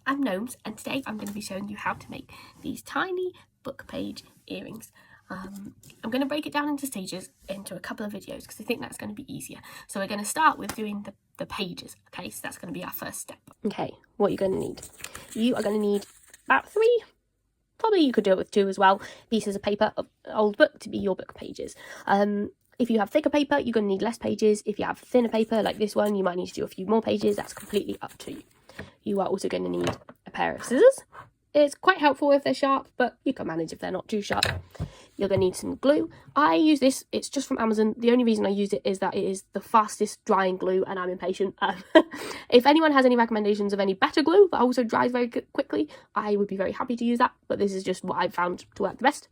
I'm Gnomes, and today I'm going to be showing you how to make these tiny book page earrings. I'm going to break it down into stages into a couple of videos because I think that's going to be easier. So we're going to start with doing the pages, okay? So that's going to be our first step. Okay, what you're going to need. You are going to need about 3, probably you could do it with 2 as well, pieces of paper of an old book to be your book pages. If you have thicker paper, you're going to need less pages. If you have thinner paper like this one, you might need to do a few more pages. That's completely up to you. You are also going to need a pair of scissors. It's quite helpful if they're sharp, but you can manage if they're not too sharp. You're going to need some glue. I use this, it's just from Amazon. The only reason I use it is that it is the fastest drying glue and I'm impatient. If anyone has any recommendations of any better glue that also dries very quickly, I would be very happy to use that, but this is just what I've found to work the best.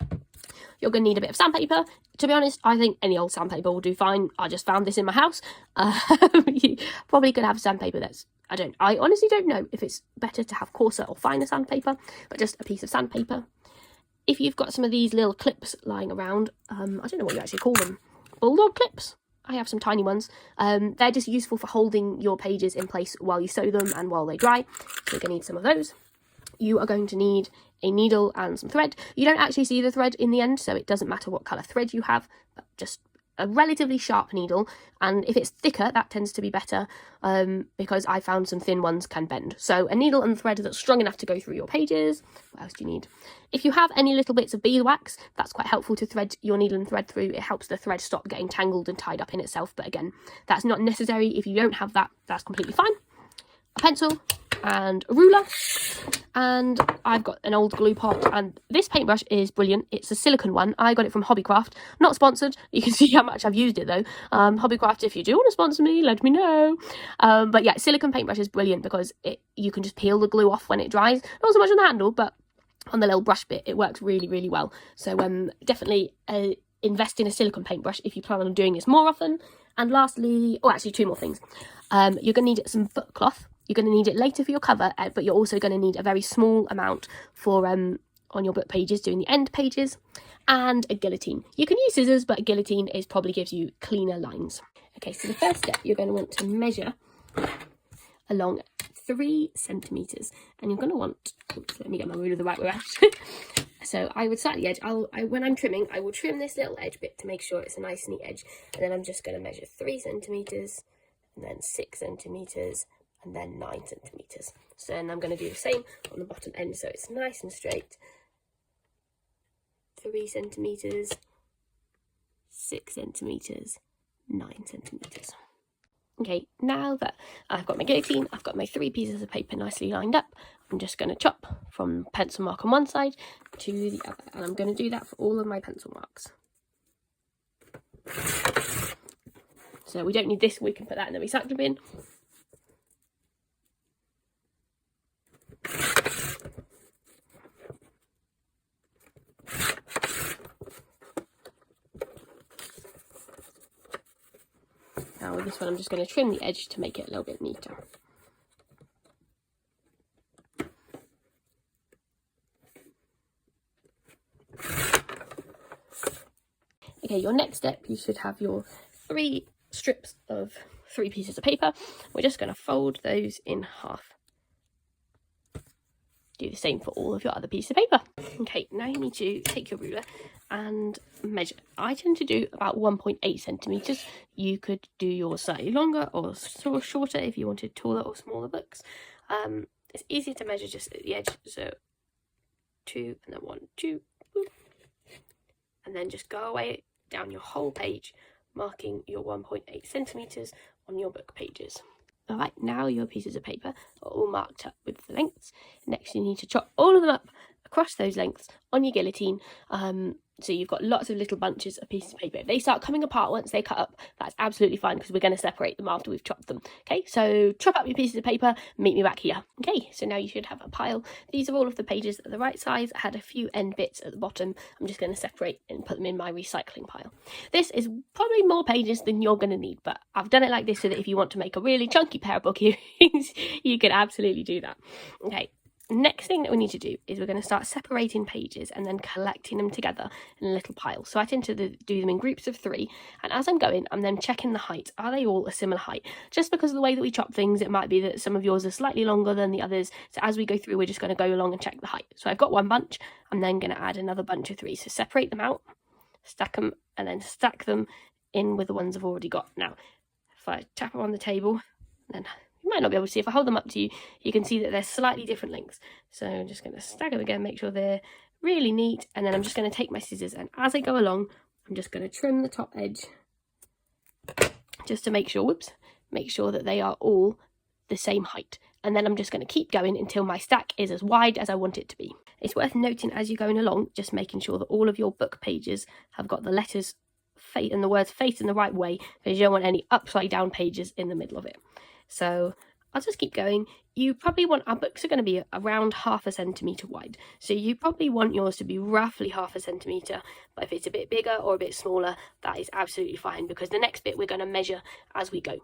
You're going to need a bit of sandpaper. To be honest, I think any old sandpaper will do fine. I just found this in my house. You probably could have sandpaper that's, I honestly don't know if it's better to have coarser or finer sandpaper, but just a piece of sandpaper. If you've got some of these little clips lying around, I don't know what you actually call them, bulldog clips. I have some tiny ones. They're just useful for holding your pages in place while you sew them and while they dry. So you're going to need some of those. You are going to need a needle and some thread. You don't actually see the thread in the end, so it doesn't matter what colour thread you have, but just a relatively sharp needle. And if it's thicker, that tends to be better, because I found some thin ones can bend. So a needle and thread that's strong enough to go through your pages. What else do you need? If you have any little bits of beeswax, that's quite helpful to thread your needle and thread through. It helps the thread stop getting tangled and tied up in itself. But again, that's not necessary. If you don't have that, that's completely fine. A pencil and a ruler, and I've got an old glue pot, and this paintbrush is brilliant. It's a silicone one. I got it from Hobbycraft, not sponsored. You can see how much I've used it though. Hobbycraft, if you do want to sponsor me, let me know. But yeah, silicone paintbrush is brilliant because you can just peel the glue off when it dries. Not so much on the handle, but on the little brush bit, it works really, really well. So definitely invest in a silicone paintbrush if you plan on doing this more often. And lastly, actually 2 more things. You're going to need some book cloth. You're going to need it later for your cover, but you're also going to need a very small amount for on your book pages, doing the end pages, and a guillotine. You can use scissors, but a guillotine probably gives you cleaner lines. Okay, so the first step, you're going to want to measure along 3 centimetres, and you're going to want, let me get my ruler the right way around. So I would start at the edge. When I'm trimming, I will trim this little edge bit to make sure it's a nice neat edge, and then I'm just going to measure 3 centimetres, and then 6 centimetres, and then 9 centimetres. So then I'm going to do the same on the bottom end, so it's nice and straight. 3 centimetres, 6 centimetres, 9 centimetres. Okay, now that I've got my guillotine, I've got my 3 pieces of paper nicely lined up, I'm just going to chop from pencil mark on one side to the other, and I'm going to do that for all of my pencil marks. So we don't need this, we can put that in the recycling bin. Now with this one, I'm just going to trim the edge to make it a little bit neater. Okay, your next step, you should have your 3 strips of 3 pieces of paper. We're just going to fold those in half. Do the same for all of your other pieces of paper. Okay, now you need to take your ruler and measure. I tend to do about 1.8 centimetres. You could do yours slightly longer or shorter if you wanted taller or smaller books. It's easier to measure just at the edge. So 2 and then 1, 2, boop. And then just go away down your whole page, marking your 1.8 centimetres on your book pages. Alright, now your pieces of paper are all marked up with the lengths. Next you need to chop all of them up across those lengths on your guillotine. So you've got lots of little bunches of pieces of paper. If they start coming apart once they cut up, that's absolutely fine because we're going to separate them after we've chopped them. Okay, so chop up your pieces of paper, meet me back here. Okay, so now you should have a pile. These are all of the pages that are the right size. I had a few end bits at the bottom. I'm just going to separate and put them in my recycling pile. This is probably more pages than you're going to need, but I've done it like this so that if you want to make a really chunky pair of book earrings, you can absolutely do that. Okay, next thing that we need to do is we're going to start separating pages and then collecting them together in a little pile. So I tend to do them in groups of 3, and as I'm going, I'm then checking the height. Are they all a similar height? Just because of the way that we chop things, it might be that some of yours are slightly longer than the others. So as we go through, we're just going to go along and check the height. So I've got one bunch. I'm then going to add another bunch of 3. So separate them out, stack them, and then stack them in with the ones I've already got. Now, if I tap them on the table, then you might not be able to see. If I hold them up to you, you can see that they're slightly different lengths. So I'm just going to stack them again, make sure they're really neat. And then I'm just going to take my scissors, and as I go along, I'm just going to trim the top edge just to make sure, make sure that they are all the same height. And then I'm just going to keep going until my stack is as wide as I want it to be. It's worth noting as you're going along, just making sure that all of your book pages have got the letters and the words faced in the right way, because you don't want any upside down pages in the middle of it. So I'll just keep going. You probably want, our books are going to be around 1/2 centimetre wide, so you probably want yours to be roughly 1/2 centimetre, but if it's a bit bigger or a bit smaller, that is absolutely fine, because the next bit we're going to measure as we go.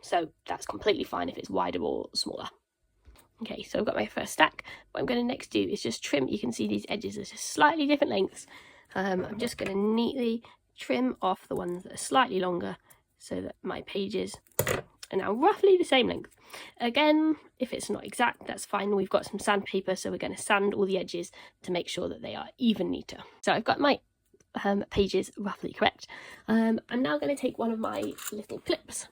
So that's completely fine if it's wider or smaller. Okay, so I've got my first stack. What I'm going to next do is just trim. You can see these edges are just slightly different lengths. I'm just going to neatly trim off the ones that are slightly longer so that my pages are now roughly the same length. Again, if it's not exact, that's fine. We've got some sandpaper, so we're going to sand all the edges to make sure that they are even neater. So I've got my pages roughly correct. I'm now going to take one of my little clips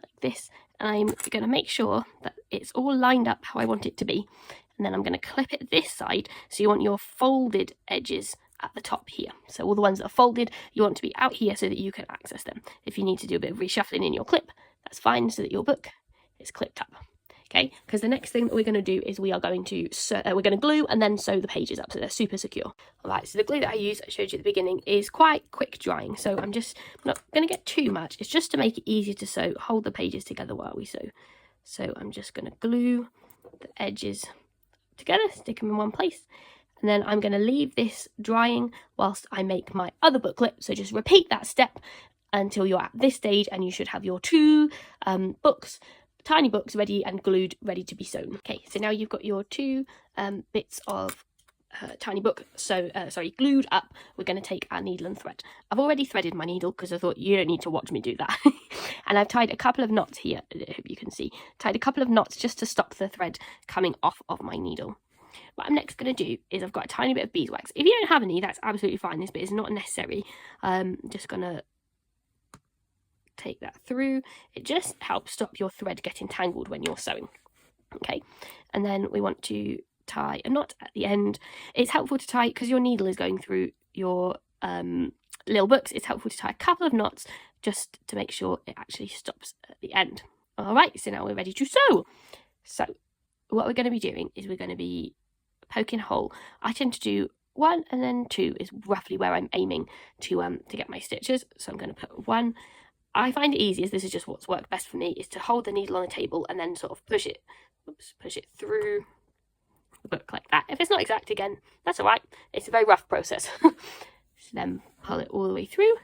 like this, and I'm going to make sure that it's all lined up how I want it to be, and then I'm going to clip it this side. So you want your folded edges at the top here. So all the ones that are folded, you want to be out here so that you can access them. If you need to do a bit of reshuffling in your clip, that's fine, so that your book is clipped up. Okay, because the next thing that we're going to do is we are going to glue and then sew the pages up so they're super secure. All right, so the glue that I use, I showed you at the beginning, is quite quick drying. So I'm not going to get too much. It's just to make it easier to sew, hold the pages together while we sew. So I'm just going to glue the edges together, stick them in one place. And then I'm going to leave this drying whilst I make my other booklet. So just repeat that step until you're at this stage, and you should have your 2 tiny books ready and glued, ready to be sewn. Okay, so now you've got your 2 bits of tiny book glued up. We're going to take our needle and thread. I've already threaded my needle because I thought you don't need to watch me do that. And I've tied a couple of knots here. I hope you can see. Tied a couple of knots just to stop the thread coming off of my needle. What I'm next going to do is I've got a tiny bit of beeswax. If you don't have any, that's absolutely fine. This bit is not necessary. Just going to take that through. It just helps stop your thread getting tangled when you're sewing. Okay, and then we want to tie a knot at the end. It's helpful to tie, because your needle is going through your little books, it's helpful to tie a couple of knots just to make sure it actually stops at the end. All right, so now we're ready to sew. So what we're going to be doing is we're going to be poking a hole. I tend to do 1 and then 2 is roughly where I'm aiming to get my stitches. So I'm going to put 1. I find it easiest, this is just what's worked best for me, is to hold the needle on the table and then sort of push it through the book like that. If it's not exact, again, that's all right. It's a very rough process. So then pull it all the way through,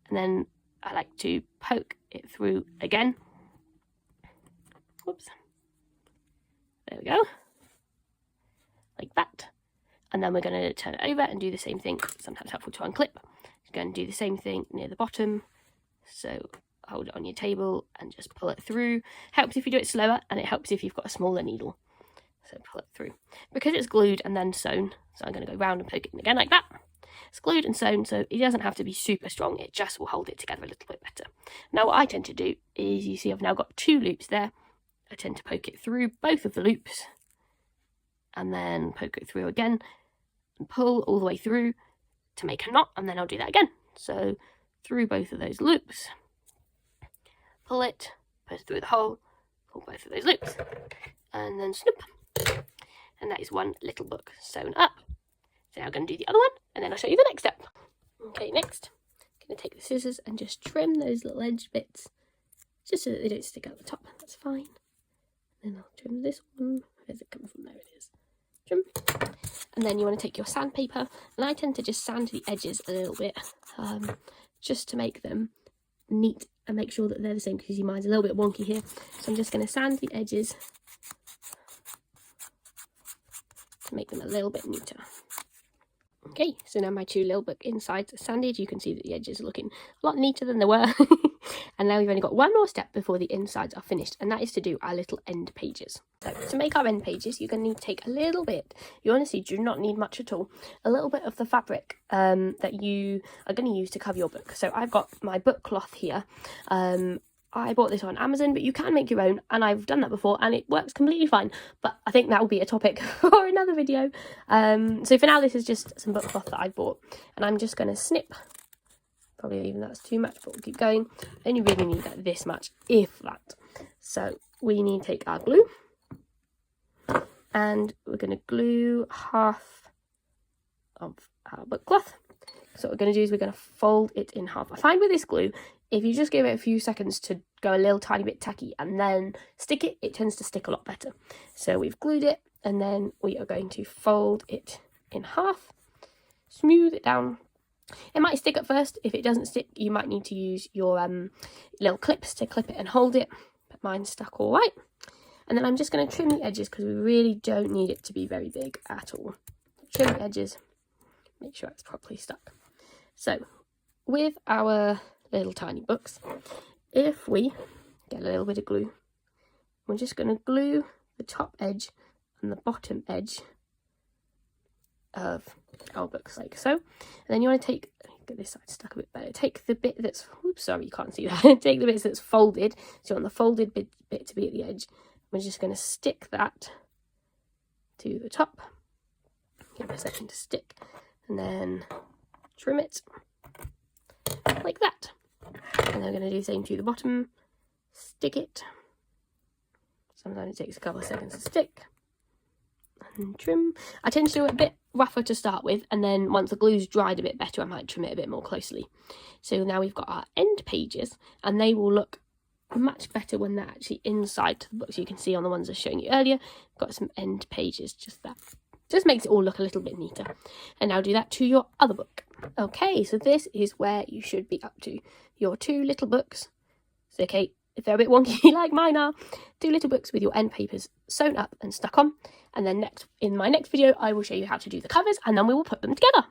and then I like to poke it through again. Whoops. There we go. Like that. And then we're going to turn it over and do the same thing. Sometimes helpful to unclip. You're going to do the same thing near the bottom. So hold it on your table and just pull it through. Helps if you do it slower, and it helps if you've got a smaller needle. So pull it through. Because it's glued and then sewn, so I'm going to go round and poke it in again like that. It's glued and sewn, so it doesn't have to be super strong. It just will hold it together a little bit better. Now what I tend to do is, you see I've now got 2 loops there. I tend to poke it through both of the loops, and then poke it through again, and pull all the way through to make a knot, and then I'll do that again. So through both of those loops, pull it, push through the hole, pull both of those loops, and then snip. And that is one little book sewn up. So now I'm going to do the other one, and then I'll show you the next step. Okay, next, I'm going to take the scissors and just trim those little edge bits, just so that they don't stick out the top. That's fine. Then I'll trim this one. Where's it coming from? There it is. Trim. And then you want to take your sandpaper, and I tend to just sand the edges a little bit, just to make them neat and make sure that they're the same, because your mine's a little bit wonky here. So I'm just going to sand the edges make them a little bit neater. Okay, so now my two little book insides are sanded. You can see that the edges are looking a lot neater than they were. And now we've only got one more step before the insides are finished, and that is to do our little end pages. So to make our end pages, you're going to need to take a little bit, you honestly do not need much at all, a little bit of the fabric that you are going to use to cover your book. So I've got my book cloth here. I bought this on Amazon, but you can make your own, and I've done that before and it works completely fine, but I think that will be a topic for another video. So for now, this is just some book cloth that I bought, and I'm just going to snip. Probably even that's too much, but we'll keep going. Only really need like this much, if that. So we need to take our glue, and we're going to glue half of our book cloth. So what we're going to do is we're going to fold it in half. I find with this glue, if you just give it a few seconds to go a little tiny bit tacky and then stick it, it tends to stick a lot better. So we've glued it, and then we are going to fold it in half, smooth it down. It might stick at first. If it doesn't stick, you might need to use your little clips to clip it and hold it, but mine's stuck all right. And then I'm just going to trim the edges because we really don't need it to be very big at all. Trim the edges, make sure it's properly stuck. So with our little tiny books, if we get a little bit of glue, we're just going to glue the top edge and the bottom edge of our books like so. And then you want to get this side stuck a bit better, take the bit that's, oops, sorry, you can't see that. Take the bits that's folded, so you want the folded bit to be at the edge. We're just going to stick that to the top, give it a second to stick, and then trim it like that. And then we're going to do the same to the bottom, stick it. Sometimes it takes a couple of seconds to stick, and trim. I tend to do it a bit rougher to start with, and then once the glue's dried a bit better, I might trim it a bit more closely. So now we've got our end pages, and they will look much better when they're actually inside the book. So you can see on the ones I was showing you earlier, I've got some end pages, just that. Just makes it all look a little bit neater. And now do that to your other book. Okay, so this is where you should be up to. Your two little books. So okay, if they're a bit wonky like mine are, two little books with your end papers sewn up and stuck on. And then in my next video, I will show you how to do the covers, and then we will put them together.